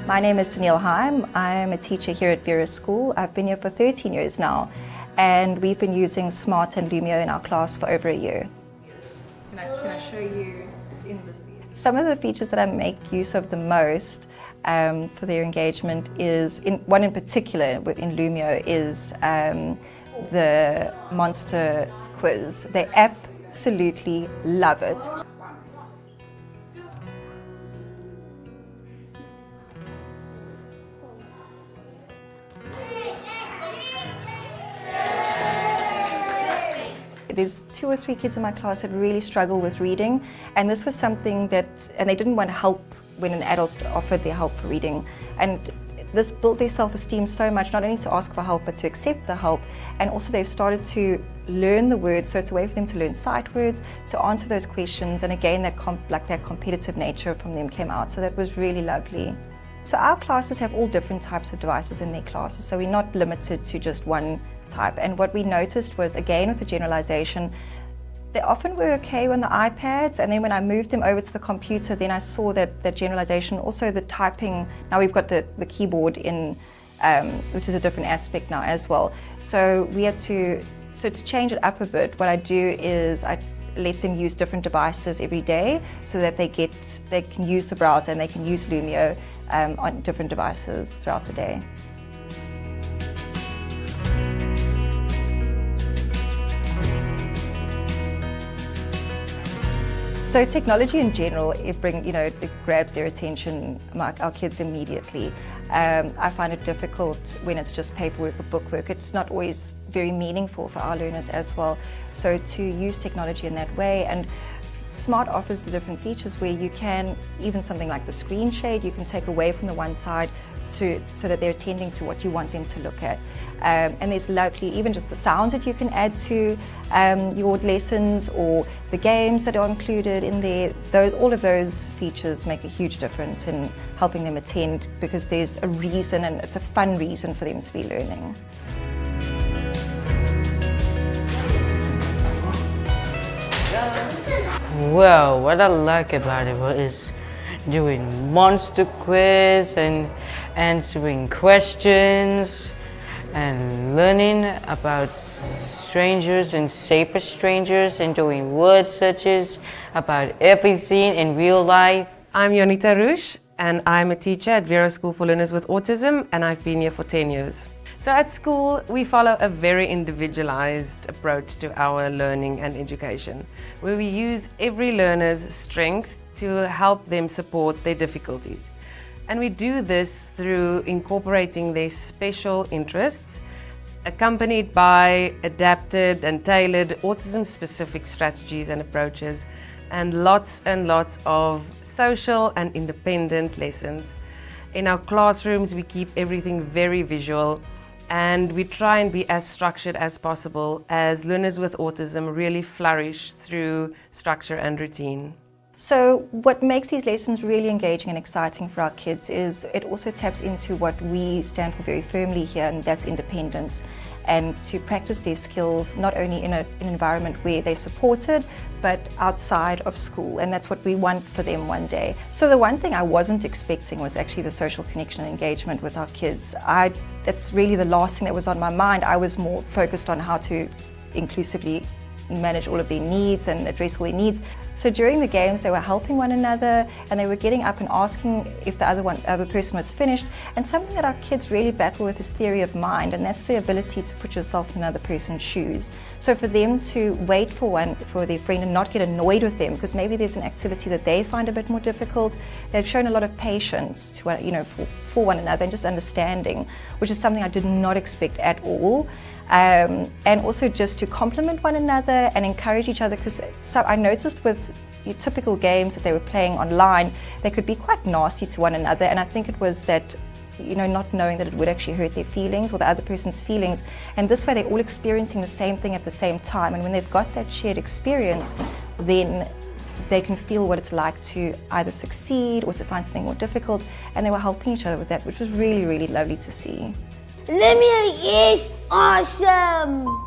My name is Danielle Heim. I'm a teacher here at Fiera School. I've been here for 13 years now, and we've been using Smart and Lumio in our class for over a year. Can I show you? It's in this year. Some of the features that I make use of the most for their engagement is, one in particular in Lumio is the monster quiz. They absolutely love it. There's 2 or 3 kids in my class that really struggle with reading, and this was something that, and they didn't want help when an adult offered their help for reading. And this built their self-esteem so much, not only to ask for help, but to accept the help. And also they've started to learn the words, so it's a way for them to learn sight words, to answer those questions, and again, that competitive nature from them came out, so that was really lovely. So our classes have all different types of devices in their classes, so we're not limited to just one type. And what we noticed was, again, with the generalization, they often were okay on the iPads, and then when I moved them over to the computer, then I saw that generalization, also the typing. Now we've got the keyboard in, which is a different aspect now as well. So we had to change it up a bit, what I do is I let them use different devices every day so that they can use the browser and they can use Lumio on different devices throughout the day. So technology in general, it grabs their attention, our kids, immediately. I find it difficult when it's just paperwork or bookwork. It's not always very meaningful for our learners as well. So to use technology in that way, and Smart offers the different features where you can, even something like the screen shade, you can take away from the one side so that they're attending to what you want them to look at. And there's lovely, even just the sounds that you can add to your lessons, or the games that are included in there. All of those features make a huge difference in helping them attend, because there's a reason, and it's a fun reason for them to be learning. Well, what I like about it is doing monster quiz and answering questions and learning about strangers and safer strangers and doing word searches about everything in real life. I'm Jonita Rush, and I'm a teacher at Fiera School for Learners with Autism, and I've been here for 10 years. So at school, we follow a very individualized approach to our learning and education, where we use every learner's strength to help them support their difficulties. And we do this through incorporating their special interests, accompanied by adapted and tailored autism-specific strategies and approaches, and lots of social and independent lessons. In our classrooms, we keep everything very visual, and we try and be as structured as possible, as learners with autism really flourish through structure and routine. So what makes these lessons really engaging and exciting for our kids is it also taps into what we stand for very firmly here, and that's independence, and to practice their skills not only in an environment where they're supported, but outside of school, and that's what we want for them one day. So the one thing I wasn't expecting was actually the social connection and engagement with our kids. That's really the last thing that was on my mind. I was more focused on how to inclusively manage all of their needs and address all their needs. So during the games, they were helping one another, and they were getting up and asking if the other person was finished. And something that our kids really battle with is theory of mind, and that's the ability to put yourself in another person's shoes. So for them to wait for their friend and not get annoyed with them, because maybe there's an activity that they find a bit more difficult, they've shown a lot of patience to, for one another, and just understanding, which is something I did not expect at all. And also just to compliment one another and encourage each other, because I noticed with your typical games that they were playing online, they could be quite nasty to one another, and I think it was that, not knowing that it would actually hurt their feelings or the other person's feelings, and this way they're all experiencing the same thing at the same time, and when they've got that shared experience, then they can feel what it's like to either succeed or to find something more difficult, and they were helping each other with that, which was really, really lovely to see. Lumio is awesome!